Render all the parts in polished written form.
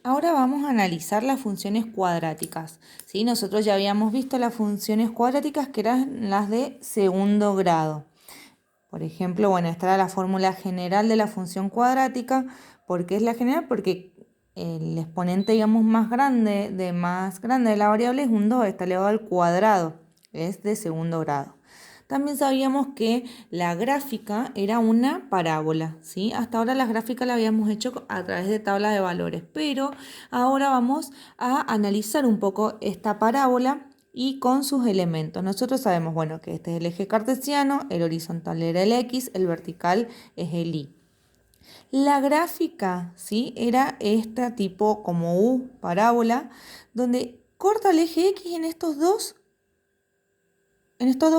Ahora vamos a analizar las funciones cuadráticas, ¿sí? Nosotros ya habíamos visto las funciones cuadráticas que eran las de segundo grado. Por ejemplo, bueno, esta era la fórmula general de la función cuadrática. ¿Por qué es la general? Porque el exponente, digamos, más grande de la variable es un 2, está elevado al cuadrado, es de segundo grado. También sabíamos que la gráfica era una parábola, ¿sí? Hasta ahora las gráficas las habíamos hecho a través de tabla de valores, pero ahora vamos a analizar un poco esta parábola y con sus elementos. Nosotros sabemos, bueno, que este es el eje cartesiano, el horizontal era el X, el vertical es el Y. La gráfica, ¿sí? Era esta tipo como U, parábola, donde corta el eje X en estos dos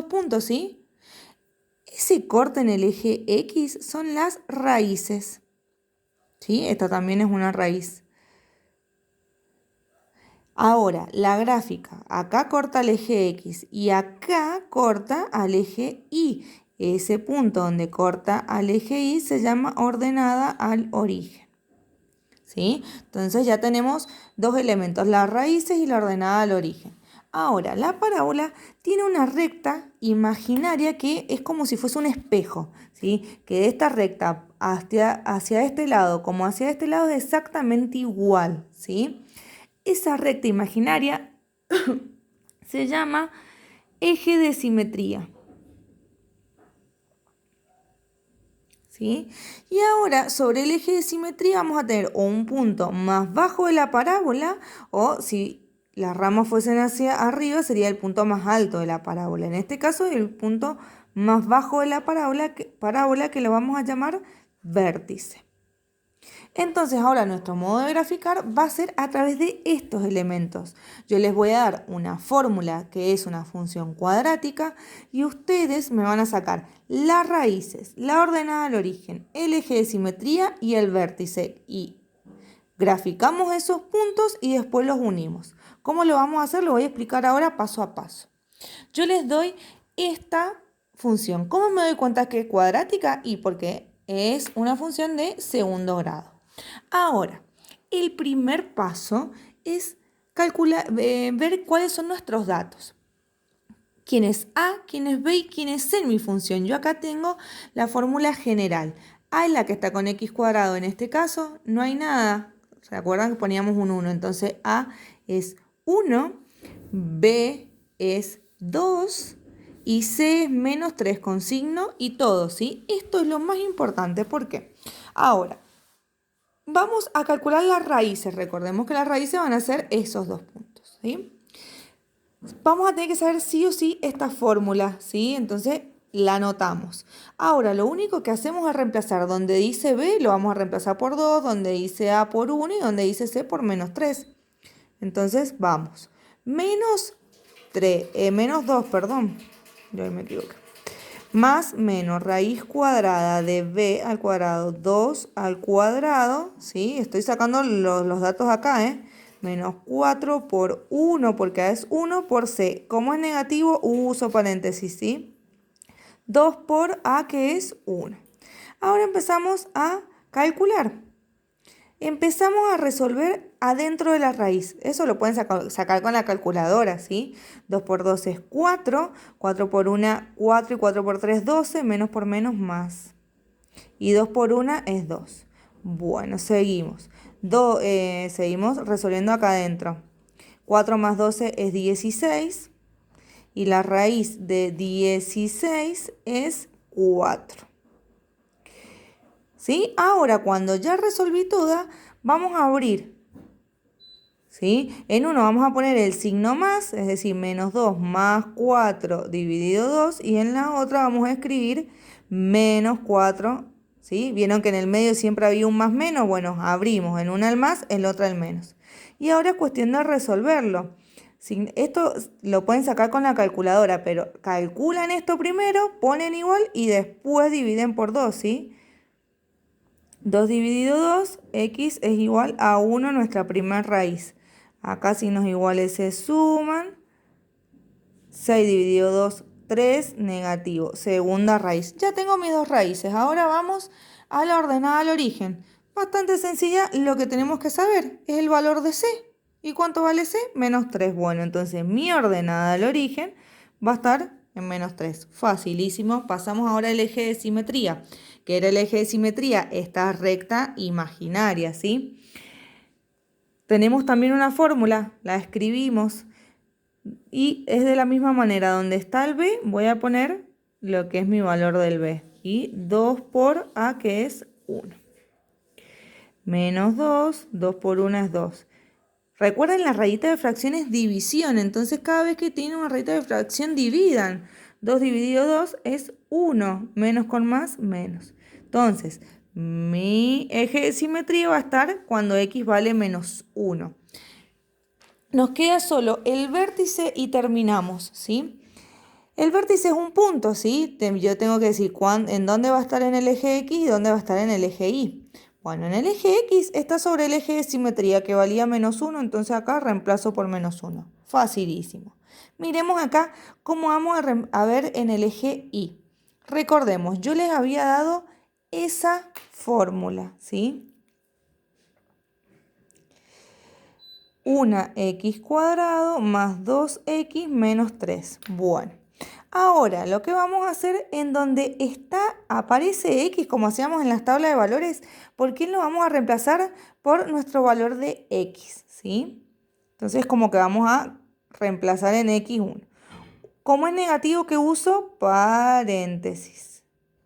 puntos, ¿sí? Ese corte en el eje X son las raíces, ¿sí? Esta también es una raíz. Ahora, la gráfica, acá corta el eje X y acá corta al eje Y. Ese punto donde corta al eje Y se llama ordenada al origen, ¿sí? Entonces ya tenemos dos elementos, las raíces y la ordenada al origen. Ahora, la parábola tiene una recta imaginaria que es como si fuese un espejo, ¿sí? Que de esta recta hacia este lado como hacia este lado es exactamente igual, ¿sí? Esa recta imaginaria se llama eje de simetría, ¿sí? Y ahora sobre el eje de simetría vamos a tener o un punto más bajo de la parábola o si las ramas fuesen hacia arriba sería el punto más alto de la parábola. En este caso el punto más bajo de la parábola que lo vamos a llamar vértice. Entonces ahora nuestro modo de graficar va a ser a través de estos elementos. Yo les voy a dar una fórmula que es una función cuadrática y ustedes me van a sacar las raíces, la ordenada al origen, el eje de simetría y el vértice. Y graficamos esos puntos y después los unimos. ¿Cómo lo vamos a hacer? Lo voy a explicar ahora paso a paso. Yo les doy esta función. ¿Cómo me doy cuenta que es cuadrática? Y porque es una función de segundo grado. Ahora, el primer paso es ver cuáles son nuestros datos. ¿Quién es A, quién es B y quién es C en mi función? Yo acá tengo la fórmula general. A es la que está con x cuadrado. En este caso no hay nada. ¿Se acuerdan que poníamos un 1? Entonces A es 1, B es 2 y C es menos 3 con signo y todo, ¿sí? Esto es lo más importante. ¿Por qué? Ahora, vamos a calcular las raíces. Recordemos que las raíces van a ser esos dos puntos, ¿sí? Vamos a tener que saber sí o sí esta fórmula, ¿sí? Entonces la anotamos. Ahora, lo único que hacemos es reemplazar donde dice B, lo vamos a reemplazar por 2, donde dice A por 1 y donde dice C por menos 3. Entonces, vamos. Menos 2, perdón. Yo ahí me equivoqué. Más menos raíz cuadrada de b al cuadrado 2 al cuadrado, ¿sí? Estoy sacando los datos acá, ¿eh? Menos 4 por 1, porque A es 1 por C. Como es negativo, uso paréntesis, ¿sí? 2 por A, que es 1. Ahora empezamos a calcular. Empezamos a resolver adentro de la raíz. Eso lo pueden sacar con la calculadora, ¿sí? 2 por 2 es 4, 4 por 1, 4 y 4 por 3, 12, menos por menos más. Y 2 por 1 es 2. Bueno, seguimos. Seguimos resolviendo acá adentro. 4 más 12 es 16 y la raíz de 16 es 4. ¿Sí? Ahora, cuando ya resolví toda, vamos a abrir. ¿Sí? En uno vamos a poner el signo más, es decir, menos 2 más 4 dividido 2. Y en la otra vamos a escribir menos 4. ¿Sí? ¿Vieron que en el medio siempre había un más menos? Bueno, abrimos en una el más, en la otra el menos. Y ahora es cuestión de resolverlo. Esto lo pueden sacar con la calculadora, pero calculan esto primero, ponen igual y después dividen por 2, ¿sí? 2 dividido 2, x es igual a 1, nuestra primera raíz. Acá signos iguales se suman. 6 dividido 2, 3, negativo. Segunda raíz. Ya tengo mis dos raíces. Ahora vamos a la ordenada al origen. Bastante sencilla, lo que tenemos que saber es el valor de C. ¿Y cuánto vale C? Menos 3. Bueno, entonces mi ordenada al origen va a estar en menos 3. Facilísimo. Pasamos ahora al eje de simetría. ¿Qué era el eje de simetría? Esta recta imaginaria, ¿sí? Tenemos también una fórmula, la escribimos. Y es de la misma manera, donde está el B, voy a poner lo que es mi valor del B. Y 2 por A, que es 1. Menos 2, 2 por 1 es 2. Recuerden, la rayita de fracción es división, entonces cada vez que tienen una rayita de fracción dividan. 2 dividido 2 es 1, menos con más, menos. Entonces, mi eje de simetría va a estar cuando x vale menos 1. Nos queda solo el vértice y terminamos, ¿sí? El vértice es un punto, ¿sí? Yo tengo que decir en dónde va a estar en el eje X y dónde va a estar en el eje Y. Bueno, en el eje X está sobre el eje de simetría que valía menos 1, entonces acá reemplazo por menos 1. Facilísimo. Miremos acá cómo vamos a ver en el eje Y. Recordemos, yo les había dado esa fórmula, ¿sí? 1x² más 2x menos 3. Bueno, ahora lo que vamos a hacer en donde aparece x, como hacíamos en las tablas de valores, ¿por qué lo vamos a reemplazar por nuestro valor de x? ¿Sí? Entonces como que vamos a reemplazar en x1. ¿Cómo es negativo que uso? Paréntesis.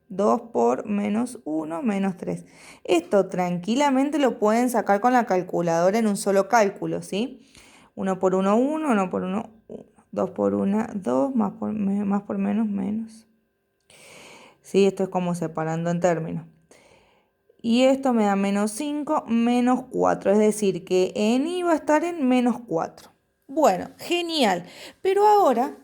2 por menos 1 menos 3. Esto tranquilamente lo pueden sacar con la calculadora en un solo cálculo, ¿sí? 1 por 1, 1, 1 por 1, 1. 2 por 1, 2, más por menos, menos. Sí, esto es como separando en términos. Y esto me da menos 5, menos 4. Es decir, que en Y va a estar en menos 4. Bueno, genial. Pero ahora,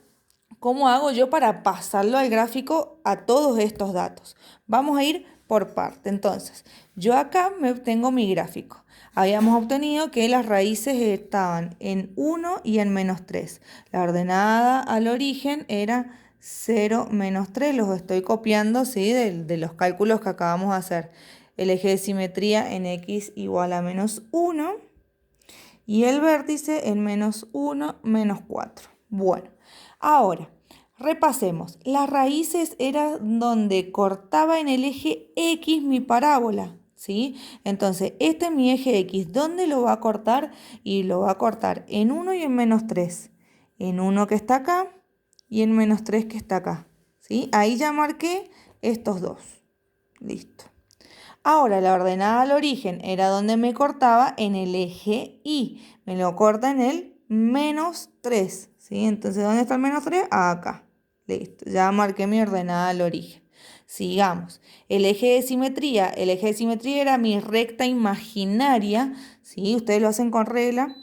¿cómo hago yo para pasarlo al gráfico a todos estos datos? Vamos a ir por parte. Entonces, yo acá tengo mi gráfico. Habíamos obtenido que las raíces estaban en 1 y en menos 3. La ordenada al origen era 0, menos 3. Los estoy copiando, ¿sí? de los cálculos que acabamos de hacer. El eje de simetría en x igual a menos 1. Y el vértice en menos 1, menos 4. Bueno, ahora, repasemos. Las raíces era donde cortaba en el eje X mi parábola, ¿sí? Entonces, este es mi eje X. ¿Dónde lo va a cortar? Y lo va a cortar en 1 y en menos 3. En 1 que está acá y en menos 3 que está acá, ¿sí? Ahí ya marqué estos dos. Listo. Ahora, la ordenada al origen era donde me cortaba en el eje Y. Me lo corta en el menos 3. ¿Sí? Entonces, ¿dónde está el menos 3? Acá. Listo. Ya marqué mi ordenada al origen. Sigamos. El eje de simetría. El eje de simetría era mi recta imaginaria. ¿Sí? Ustedes lo hacen con regla.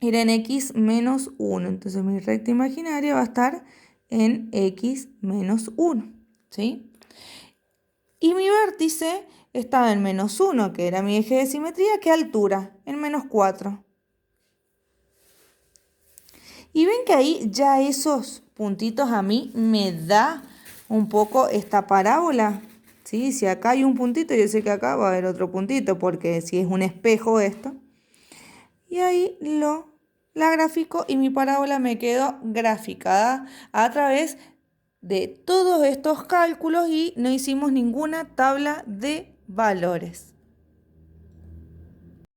Era en x menos 1. Entonces, mi recta imaginaria va a estar en x menos 1. ¿Sí? Y mi vértice estaba en menos 1, que era mi eje de simetría. ¿Qué altura? En menos 4. Y ven que ahí ya esos puntitos a mí me da un poco esta parábola. ¿Sí? Si acá hay un puntito, yo sé que acá va a haber otro puntito, porque si es un espejo esto. Y ahí la grafico y mi parábola me quedó graficada a través de todos estos cálculos y no hicimos ninguna tabla de valores.